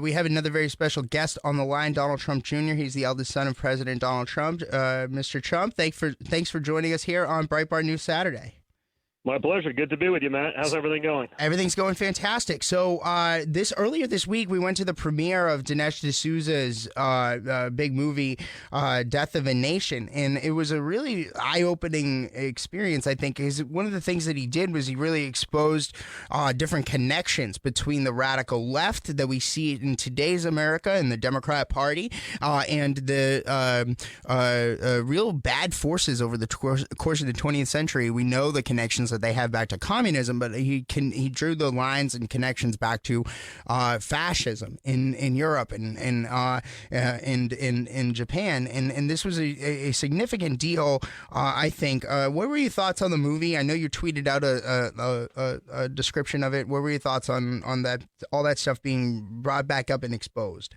We have another very special guest on the line, Donald Trump Jr. He's the eldest son of President Donald Trump. Mr. Trump, thanks for joining us here on Breitbart News Saturday. My pleasure. Good to be with you, Matt. How's everything going? Everything's going fantastic. So earlier this week, we went to the premiere of Dinesh D'Souza's big movie, Death of a Nation, and it was a really eye-opening experience, I think, because one of the things that he did was he really exposed different connections between the radical left that we see in today's America and the Democrat Party and the real bad forces over the course of the 20th century. We know the connections that they have back to communism, but he drew the lines and connections back to fascism in Europe and in Japan, and this was a significant deal, I think. What were your thoughts on the movie? I know you tweeted out a description of it. What were your thoughts on that, all that stuff being brought back up and exposed?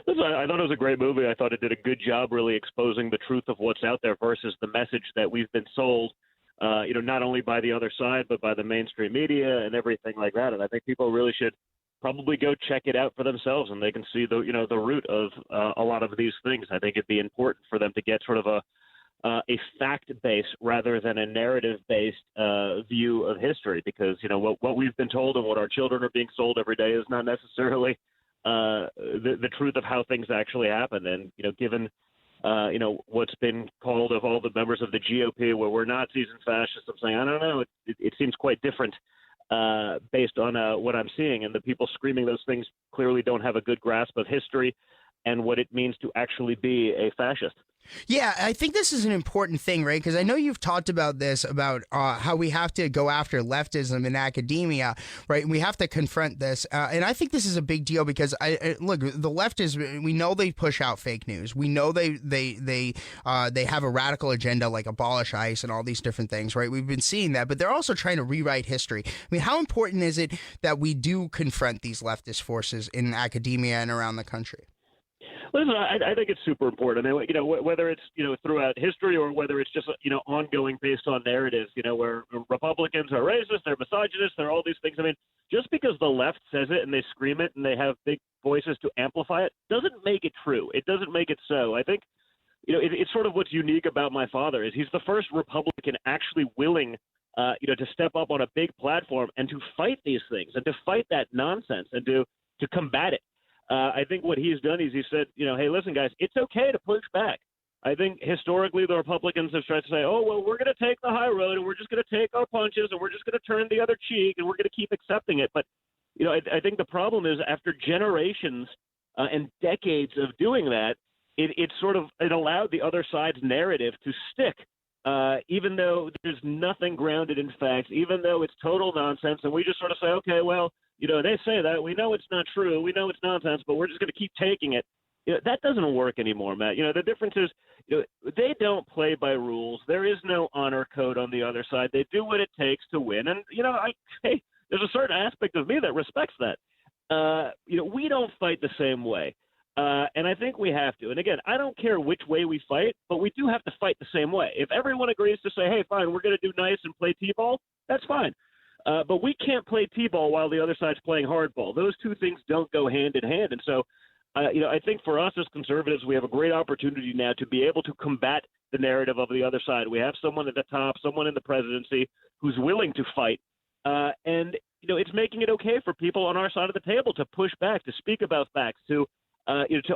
Listen, I thought it was a great movie. I thought it did a good job really exposing the truth of what's out there versus the message that we've been sold, not only by the other side, but by the mainstream media and everything like that. And I think people really should probably go check it out for themselves, and they can see the root of a lot of these things. I think it'd be important for them to get sort of a fact-based rather than a narrative-based view of history, because, what we've been told and what our children are being sold every day is not necessarily the truth of how things actually happen. And, given what's been called of all the members of the GOP, where we're Nazis and fascists, I'm saying, I don't know, it seems quite different based on what I'm seeing. And the people screaming those things clearly don't have a good grasp of history and what it means to actually be a fascist. Yeah, I think this is an important thing, right? Because I know you've talked about this, about how we have to go after leftism in academia, right? We have to confront this. And I think this is a big deal because, look, the left is, we know they push out fake news. We know they have a radical agenda like abolish ICE and all these different things, right? We've been seeing that, but they're also trying to rewrite history. I mean, how important is it that we do confront these leftist forces in academia and around the country? Listen, I think it's super important. I mean, whether it's, throughout history or whether it's just, ongoing based on narratives, where Republicans are racist, they're misogynists, they're all these things. I mean, just because the left says it and they scream it and they have big voices to amplify it doesn't make it true. It doesn't make it so. I think, it's sort of what's unique about my father is he's the first Republican actually willing, to step up on a big platform and to fight these things and to fight that nonsense and to combat it. I think what he's done is he said, hey, listen, guys, it's okay to push back. I think historically the Republicans have tried to say, oh, well, we're going to take the high road and we're just going to take our punches and we're just going to turn the other cheek and we're going to keep accepting it. But, I think the problem is after generations and decades of doing that, it allowed the other side's narrative to stick, even though there's nothing grounded in facts, even though it's total nonsense. And we just sort of say, okay, well, they say that. We know it's not true. We know it's nonsense, but we're just going to keep taking it. That doesn't work anymore, Matt. The difference is they don't play by rules. There is no honor code on the other side. They do what it takes to win. And, there's a certain aspect of me that respects that. We don't fight the same way. And I think we have to. And, again, I don't care which way we fight, but we do have to fight the same way. If everyone agrees to say, hey, fine, we're going to do nice and play T-ball, that's fine. But we can't play T-ball while the other side's playing hardball. Those two things don't go hand in hand. And so, I think for us as conservatives, we have a great opportunity now to be able to combat the narrative of the other side. We have someone at the top, someone in the presidency who's willing to fight. And it's making it okay for people on our side of the table to push back, to speak about facts, to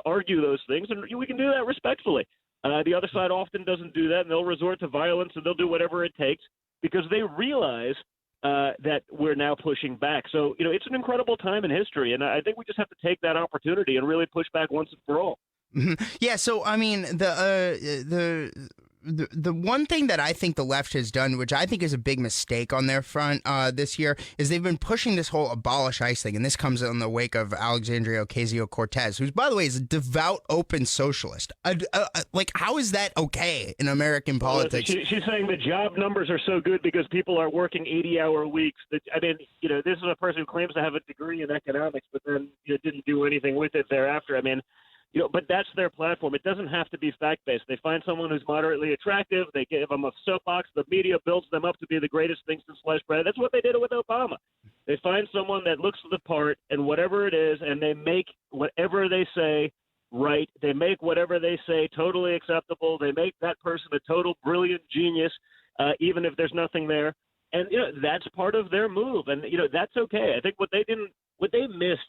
argue those things. And we can do that respectfully. The other side often doesn't do that, and they'll resort to violence, and they'll do whatever it takes because they realize that we're now pushing back. So, it's an incredible time in history, and I think we just have to take that opportunity and really push back once and for all. Yeah, so, I mean, the one thing that I think the left has done, which I think is a big mistake on their front this year, is they've been pushing this whole abolish ICE thing. And this comes in the wake of Alexandria Ocasio-Cortez, who's, by the way, is a devout open socialist. How is that okay in American politics? She's saying the job numbers are so good because people are working 80-hour weeks. This is a person who claims to have a degree in economics, but then didn't do anything with it thereafter. I mean, But that's their platform. It doesn't have to be fact-based. They find someone who's moderately attractive. They give them a soapbox. The media builds them up to be the greatest thing since sliced bread. That's what they did with Obama. They find someone that looks the part and whatever it is, and they make whatever they say right. They make whatever they say totally acceptable. They make that person a total brilliant genius, even if there's nothing there. And, that's part of their move. And, that's okay. I think what they missed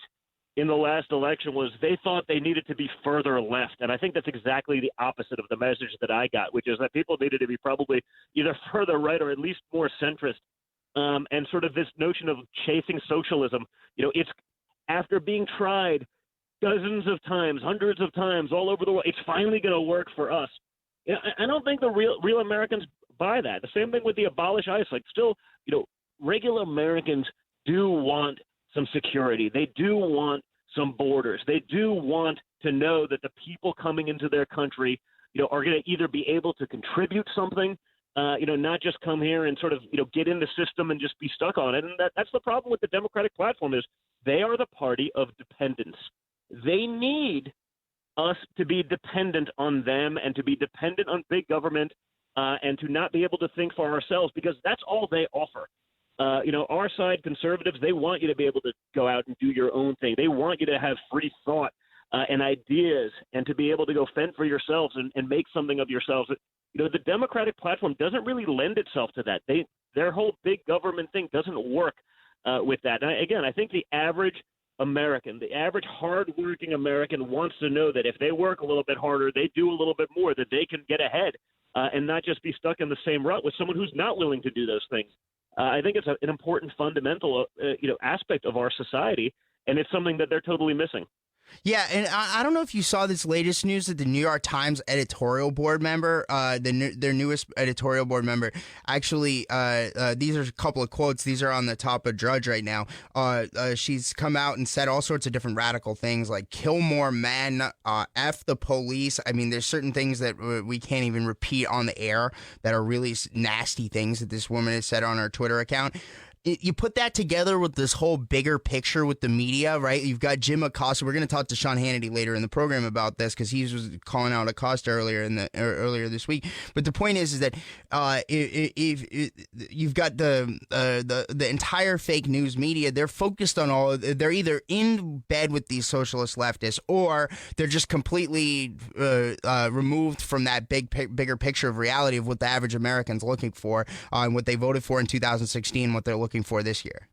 in the last election was they thought they needed to be further left. And I think that's exactly the opposite of the message that I got, which is that people needed to be probably either further right or at least more centrist. And sort of this notion of chasing socialism, it's after being tried dozens of times, hundreds of times all over the world, it's finally going to work for us. I don't think the real Americans buy that. The same thing with the abolish ICE. Like still, regular Americans do want some security. They do want some borders. They do want to know that the people coming into their country, are going to either be able to contribute something, not just come here and sort of, get in the system and just be stuck on it. And that's the problem with the Democratic platform is they are the party of dependence. They need us to be dependent on them and to be dependent on big government and to not be able to think for ourselves because that's all they offer. Our side, conservatives, they want you to be able to go out and do your own thing. They want you to have free thought and ideas and to be able to go fend for yourselves and make something of yourselves. The Democratic platform doesn't really lend itself to that. Their whole big government thing doesn't work with that. And I think the average American, the average hardworking American wants to know that if they work a little bit harder, they do a little bit more, that they can get ahead and not just be stuck in the same rut with someone who's not willing to do those things. I think it's an important fundamental, aspect of our society, and it's something that they're totally missing. Yeah, and I don't know if you saw this latest news that the New York Times editorial board member, their newest editorial board member, actually, these are a couple of quotes. These are on the top of Drudge right now. She's come out and said all sorts of different radical things like kill more men, F the police. I mean, there's certain things that we can't even repeat on the air that are really nasty things that this woman has said on her Twitter account. You put that together with this whole bigger picture with the media, right? You've got Jim Acosta. We're going to talk to Sean Hannity later in the program about this because he was calling out Acosta earlier this week. But the point is that if you've got the entire fake news media, they're focused on they're either in bed with these socialist leftists or they're just completely removed from that bigger picture of reality of what the average American's looking for and what they voted for in 2016, what they're looking for this year.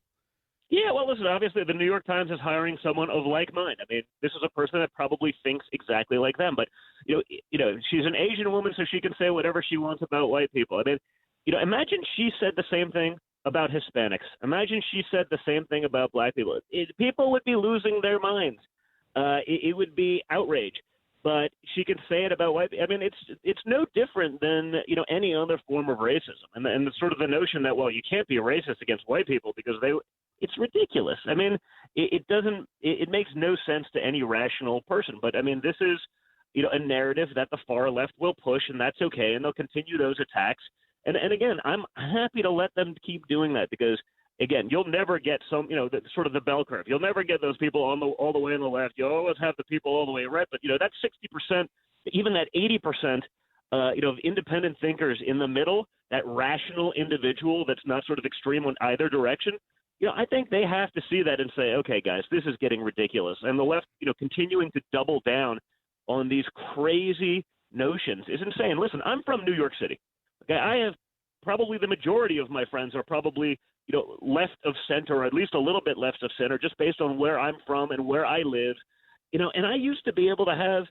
Yeah, well, listen, obviously the New York Times is hiring someone of like mind. I mean, this is a person that probably thinks exactly like them, but she's an Asian woman, so she can say whatever she wants about white people. I mean, imagine she said the same thing about Hispanics. Imagine she said the same thing about black people. People would be losing their minds. It would be outrage. But she can say it about white people. I mean, it's no different than any other form of racism, and it's sort of the notion that you can't be racist against white people because it's ridiculous. I mean, it makes no sense to any rational person. But I mean, this is a narrative that the far left will push, and that's okay, and they'll continue those attacks. And again, I'm happy to let them keep doing that because. Again, you'll never get sort of the bell curve. You'll never get those people all the way on the left. You'll always have the people all the way right. But, that 60%, even that 80%, of independent thinkers in the middle, that rational individual that's not sort of extreme on either direction, I think they have to see that and say, okay, guys, this is getting ridiculous. And the left, continuing to double down on these crazy notions is insane. Listen, I'm from New York City. Okay, I have probably the majority of my friends are probably left of center, or at least a little bit left of center, just based on where I'm from and where I live. And I used to be able to have,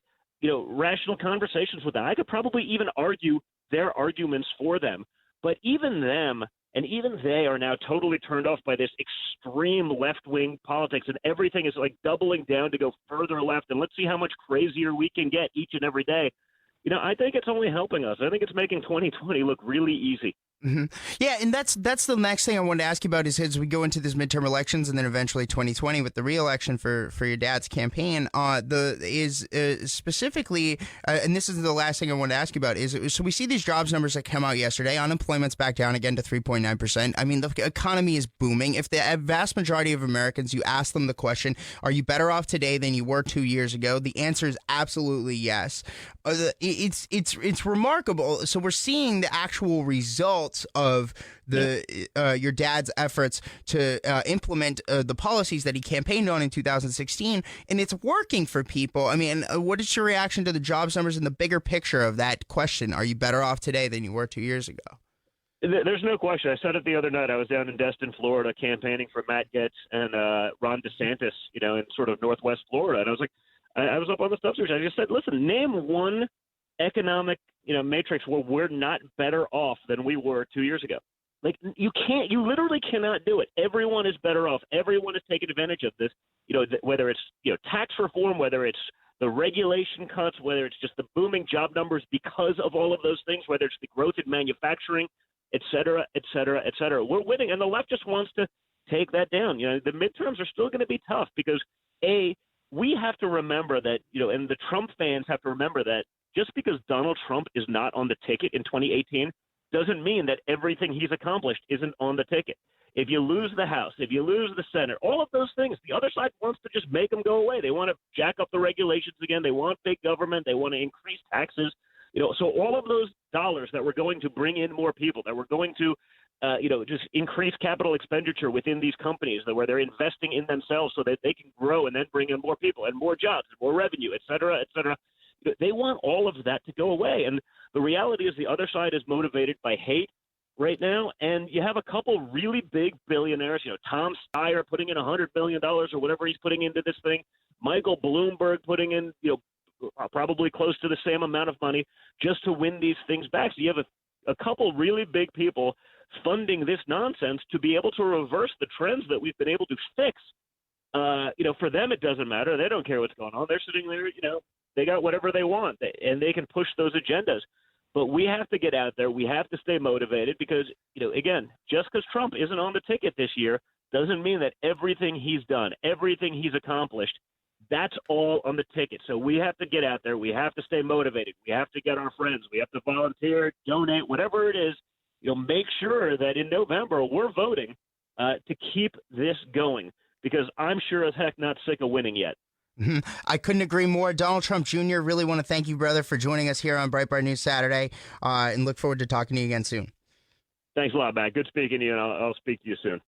rational conversations with them. I could probably even argue their arguments for them. But even them and even they are now totally turned off by this extreme left-wing politics, and everything is like doubling down to go further left. And let's see how much crazier we can get each and every day. I think it's only helping us. I think it's making 2020 look really easy. hmm Yeah, and that's the next thing I wanted to ask you about is as we go into this midterm elections and then eventually 2020 with the re-election for your dad's campaign. Specifically, and this is the last thing I wanted to ask you about is so we see these jobs numbers that come out yesterday. Unemployment's back down again to 3.9%. I mean, the economy is booming. If the vast majority of Americans, you ask them the question, are you better off today than you were 2 years ago? The answer is absolutely yes. It's remarkable. So we're seeing the actual results of your dad's efforts to implement the policies that he campaigned on in 2016, and it's working for people. I mean, what is your reaction to the jobs numbers and the bigger picture of that question? Are you better off today than you were 2 years ago? There's no question. I said it the other night. I was down in Destin, Florida, campaigning for Matt Gaetz and Ron DeSantis, in sort of Northwest Florida, and I was like, I was up on the stuff search. I just said, listen, name one economic, matrix where we're not better off than we were 2 years ago. Like, you literally cannot do it. Everyone is better off. Everyone is taking advantage of this, whether it's, tax reform, whether it's the regulation cuts, whether it's just the booming job numbers because of all of those things, whether it's the growth in manufacturing, et cetera, et cetera, et cetera. We're winning, and the left just wants to take that down. The midterms are still going to be tough because, we have to remember that, and the Trump fans have to remember that just because Donald Trump is not on the ticket in 2018 doesn't mean that everything he's accomplished isn't on the ticket. If you lose the House, if you lose the Senate, all of those things, the other side wants to just make them go away. They want to jack up the regulations again. They want big government. They want to increase taxes. So all of those dollars that we're going to bring in more people, that we're going to just increase capital expenditure within these companies where they're investing in themselves so that they can grow and then bring in more people and more jobs and more revenue, et cetera, et cetera. They want all of that to go away. And the reality is the other side is motivated by hate right now. And you have a couple really big billionaires, Tom Steyer putting in $100 million or whatever he's putting into this thing, Michael Bloomberg putting in, probably close to the same amount of money just to win these things back. So you have a couple really big people funding this nonsense to be able to reverse the trends that we've been able to fix. For them, it doesn't matter. They don't care what's going on. They're sitting there, they got whatever they want, and they can push those agendas. But we have to get out there. We have to stay motivated because, again, just because Trump isn't on the ticket this year doesn't mean that everything he's done, everything he's accomplished, that's all on the ticket. So we have to get out there. We have to stay motivated. We have to get our friends. We have to volunteer, donate, whatever it is. Make sure that in November we're voting to keep this going because I'm sure as heck not sick of winning yet. I couldn't agree more. Donald Trump Jr., really want to thank you, brother, for joining us here on Breitbart News Saturday, and look forward to talking to you again soon. Thanks a lot, Matt. Good speaking to you, and I'll speak to you soon.